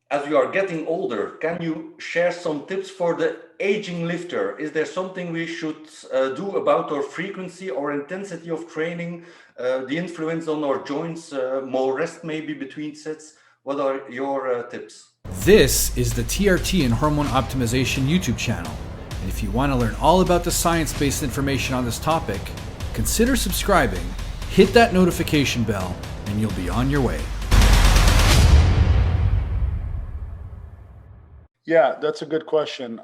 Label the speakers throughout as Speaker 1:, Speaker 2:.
Speaker 1: As you are getting older, can you share some tips for the aging lifter? Is there something we should do about our frequency or intensity of training, the influence on our joints, more rest maybe between sets? What are your tips?
Speaker 2: This is the TRT and Hormone Optimization YouTube channel. And if you want to learn all about the science-based information on this topic, consider subscribing, hit that notification bell, and you'll be on your way.
Speaker 3: Yeah, that's a good question.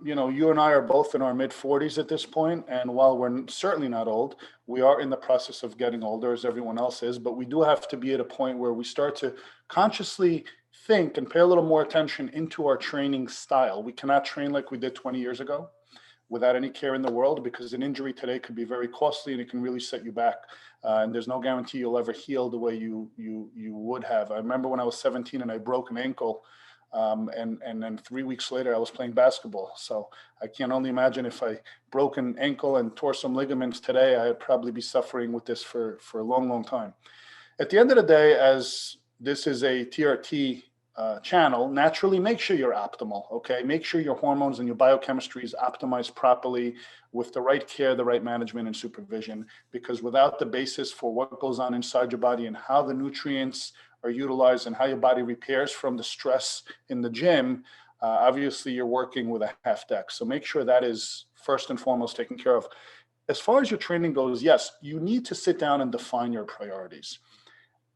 Speaker 3: You and I are both in our mid 40s at this point, and while we're certainly not old, we are in the process of getting older as everyone else is, but we do have to be at a point where we start to consciously think and pay a little more attention into our training style. We cannot train like we did 20 years ago without any care in the world, because an injury today could be very costly and it can really set you back. And there's no guarantee you'll ever heal the way you would have. I remember when I was 17 and I broke an ankle. And then 3 weeks later, I was playing basketball. So I can only imagine if I broke an ankle and tore some ligaments today, I'd probably be suffering with this for a long, long time. At the end of the day, as this is a TRT channel, naturally make sure you're optimal, okay? Make sure your hormones and your biochemistry is optimized properly with the right care, the right management and supervision, because without the basis for what goes on inside your body and how the nutrients are utilized and how your body repairs from the stress in the gym, obviously you're working with a half deck. So make sure that is first and foremost taken care of. As far as your training goes, yes, you need to sit down and define your priorities.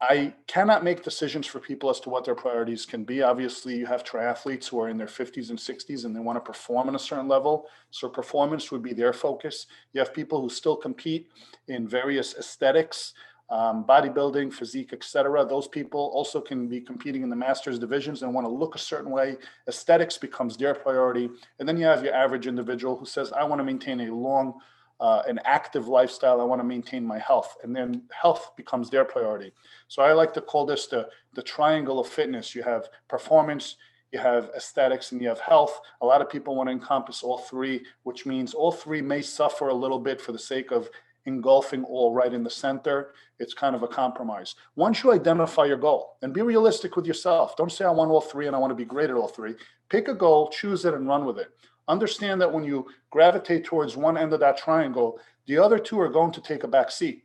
Speaker 3: I cannot make decisions for people as to what their priorities can be. Obviously, you have triathletes who are in their 50s and 60s and they want to perform on a certain level. So performance would be their focus. You have people who still compete in various aesthetics, bodybuilding, physique, etc. Those people also can be competing in the masters divisions and want to look a certain way. Aesthetics becomes their priority. And then you have your average individual who says, I want to maintain a long, an active lifestyle. I want to maintain my health. And then health becomes their priority. So I like to call this the triangle of fitness. You have performance, you have aesthetics, and you have health. A lot of people want to encompass all three, which means all three may suffer a little bit for the sake of engulfing all right in the center. It's kind of a compromise. Once you identify your goal and be realistic with yourself, don't say I want all three and I want to be great at all three. Pick a goal, choose it, and run with it. Understand that when you gravitate towards one end of that triangle, the other two are going to take a back seat.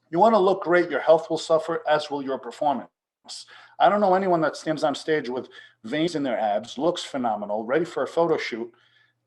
Speaker 3: You want to look great, your health will suffer, as will your performance. I don't know anyone that stands on stage with veins in their abs, looks phenomenal, ready for a photo shoot.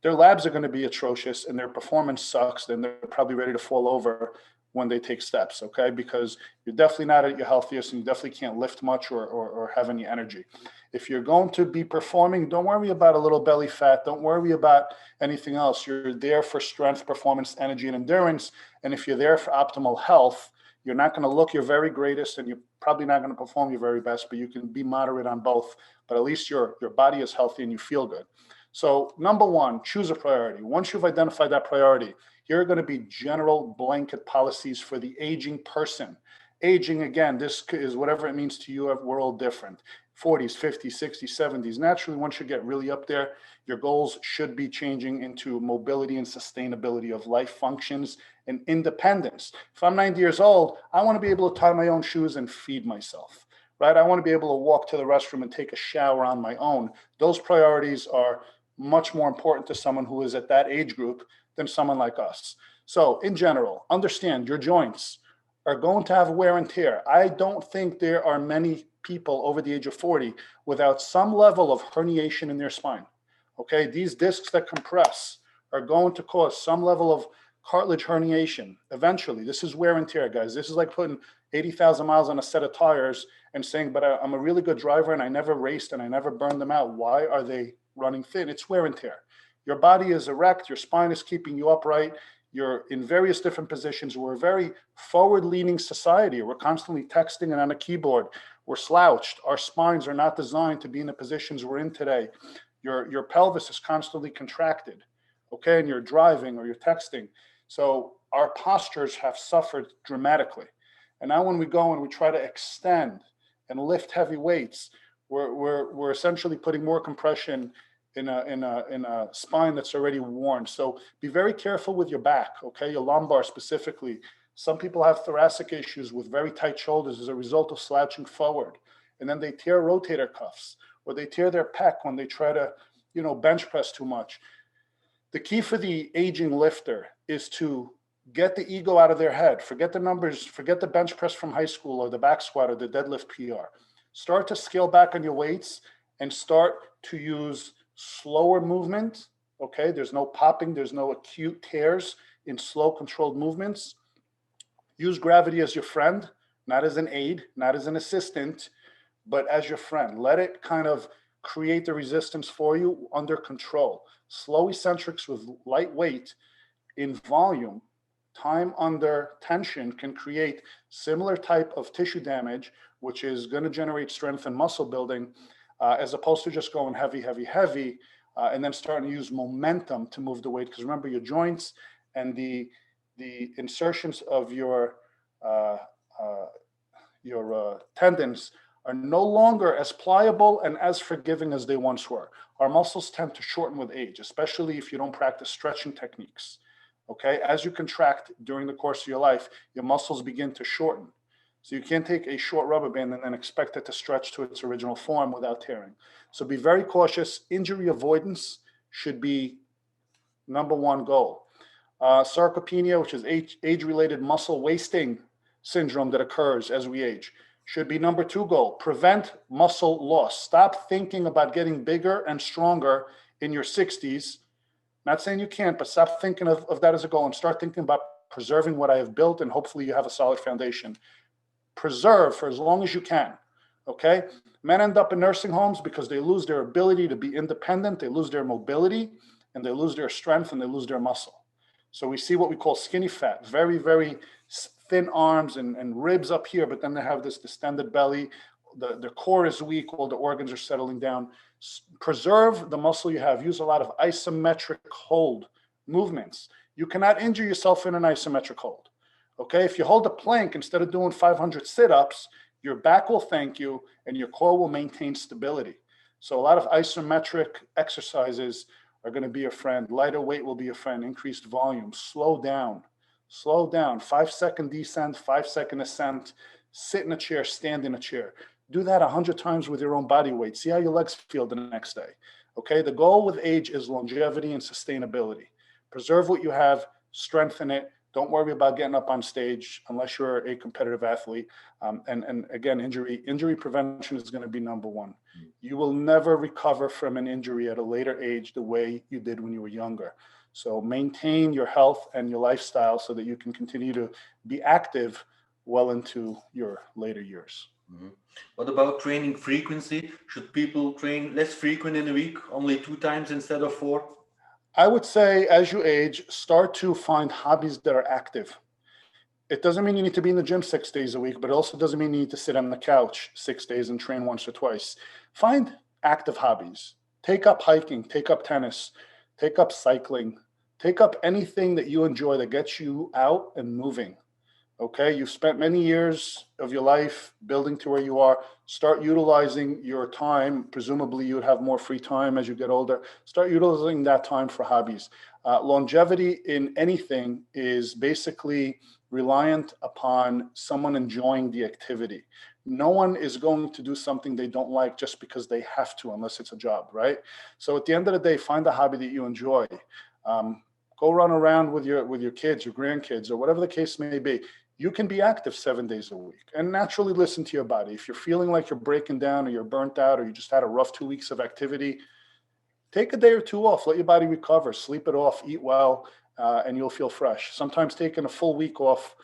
Speaker 3: Their labs are going to be atrocious and their performance sucks. Then they're probably ready to fall over when they take steps, okay? Because you're definitely not at your healthiest and you definitely can't lift much or have any energy. If you're going to be performing, don't worry about a little belly fat. Don't worry about anything else. You're there for strength, performance, energy, and endurance. And if you're there for optimal health, you're not going to look your very greatest and you're probably not going to perform your very best, but you can be moderate on both. But at least your body is healthy and you feel good. So number one, choose a priority. Once you've identified that priority, here are going to be general blanket policies for the aging person. Aging, again, this is whatever it means to you. We're all different. 40s, 50s, 60s, 70s. Naturally, once you get really up there, your goals should be changing into mobility and sustainability of life functions and independence. If I'm 90 years old, I want to be able to tie my own shoes and feed myself, right? I want to be able to walk to the restroom and take a shower on my own. Those priorities are much more important to someone who is at that age group than someone like us. So in general, understand your joints are going to have wear and tear. I don't think there are many people over the age of 40 without some level of herniation in their spine. Okay, these discs that compress are going to cause some level of cartilage herniation eventually. This is wear and tear, guys. This is like putting 80,000 miles on a set of tires and saying, but I'm a really good driver and I never raced and I never burned them out. Why are they running thin? It's wear and tear. Your body is erect, your spine is keeping you upright, you're in various different positions. We're a very forward-leaning society. We're constantly texting and on a keyboard. We're slouched. Our spines are not designed to be in the positions we're in today. Your pelvis is constantly contracted, okay, and you're driving or you're texting. So our postures have suffered dramatically. And now when we go and we try to extend and lift heavy weights, we're essentially putting more compression in a spine that's already worn. So be very careful with your back, okay? Your lumbar specifically. Some people have thoracic issues with very tight shoulders as a result of slouching forward. And then they tear rotator cuffs. or they tear their pec when they try to, bench press too much. The key for the aging lifter is to get the ego out of their head. Forget the numbers, forget the bench press from high school or the back squat or the deadlift PR. Start to scale back on your weights and start to use slower movement. Okay, there's no popping, there's no acute tears in slow controlled movements. Use gravity as your friend, not as an aid, not as an assistant, but as your friend. Let it kind of create the resistance for you under control. Slow eccentrics with light weight in volume, time under tension, can create similar type of tissue damage, which is going to generate strength and muscle building, as opposed to just going heavy, heavy, heavy, and then starting to use momentum to move the weight. Because remember, your joints and the insertions of your tendons are no longer as pliable and as forgiving as they once were. Our muscles tend to shorten with age, especially if you don't practice stretching techniques. Okay, as you contract during the course of your life, your muscles begin to shorten. So you can't take a short rubber band and then expect it to stretch to its original form without tearing. So be very cautious. Injury avoidance should be number one goal. Sarcopenia, which is age-related muscle wasting syndrome that occurs as we age, should be number two goal. Prevent muscle loss. Stop thinking about getting bigger and stronger in your 60s. Not saying you can't, but stop thinking of that as a goal and start thinking about preserving what I have built, and hopefully you have a solid foundation. Preserve for as long as you can, okay? Men end up in nursing homes because they lose their ability to be independent, they lose their mobility, and they lose their strength, and they lose their muscle. So we see what we call skinny fat, very, very thin arms and ribs up here, but then they have this distended belly. The core is weak, all the organs are settling down. Preserve the muscle you have. Use a lot of isometric hold movements. You cannot injure yourself in an isometric hold. Okay, if you hold a plank instead of doing 500 sit-ups, your back will thank you and your core will maintain stability. So a lot of isometric exercises are going to be a friend. Lighter weight will be a friend. Increased volume. Slow down. Slow down. 5-second descent, 5-second ascent. Sit in a chair, stand in a chair. Do that 100 times with your own body weight. See how your legs feel the next day. Okay, the goal with age is longevity and sustainability. Preserve what you have, strengthen it. Don't worry about getting up on stage unless you're a competitive athlete. And again, injury prevention is going to be number one. You will never recover from an injury at a later age the way you did when you were younger. So maintain your health and your lifestyle so that you can continue to be active well into your later years.
Speaker 1: Mm-hmm. What about training frequency? Should people train less frequent in a week, only 2 times instead of 4?
Speaker 3: I would say as you age, start to find hobbies that are active. It doesn't mean you need to be in the gym 6 days a week, but it also doesn't mean you need to sit on the couch 6 days and train once or twice. Find active hobbies. Take up hiking, take up tennis, take up cycling, take up anything that you enjoy that gets you out and moving. Okay, you've spent many years of your life building to where you are. Start utilizing your time. Presumably you would have more free time as you get older. Start utilizing that time for hobbies. Longevity in anything is basically reliant upon someone enjoying the activity. No one is going to do something they don't like just because they have to, unless it's a job, right? So at the end of the day, find a hobby that you enjoy. Go run around with your kids, your grandkids, or whatever the case may be. You can be active 7 days a week and naturally listen to your body. If you're feeling like you're breaking down or you're burnt out or you just had a rough 2 weeks of activity, take a day or two off, let your body recover, sleep it off, eat well, and you'll feel fresh. Sometimes taking a full week off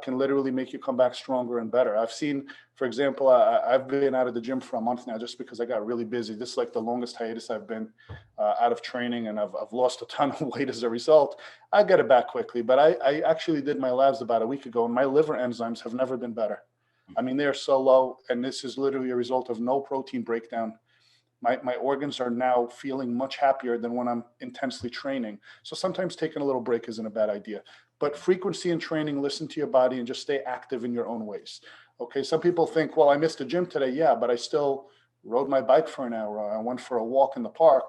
Speaker 3: can literally make you come back stronger and better. I've seen, for example, I've been out of the gym for a month now just because I got really busy. This is like the longest hiatus I've been out of training, and I've lost a ton of weight as a result. I get it back quickly, but I actually did my labs about a week ago, and my liver enzymes have never been better. I mean, they're so low, and this is literally a result of no protein breakdown. My organs are now feeling much happier than when I'm intensely training. So sometimes taking a little break isn't a bad idea. But frequency in training, listen to your body, and just stay active in your own ways. Okay, some people think, well, I missed the gym today. Yeah, but I still rode my bike for an hour. I went for a walk in the park.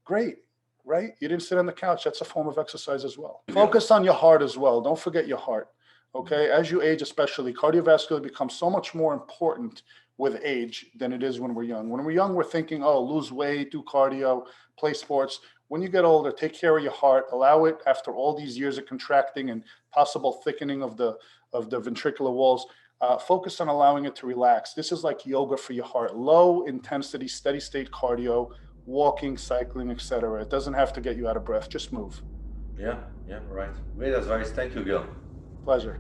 Speaker 3: Great, right? You didn't sit on the couch. That's a form of exercise as well. Focus on your heart as well. Don't forget your heart. Okay, as you age especially, cardiovascular becomes so much more important with age than it is when we're young. When we're young, we're thinking, oh, lose weight, do cardio, play sports. When you get older, take care of your heart, allow it after all these years of contracting and possible thickening of the ventricular walls. Focus on allowing it to relax. This is like yoga for your heart, low intensity, steady state cardio, walking, cycling, etc. It doesn't have to get you out of breath. Just move.
Speaker 1: Yeah, right. Great advice. Thank you, Gil.
Speaker 3: Pleasure.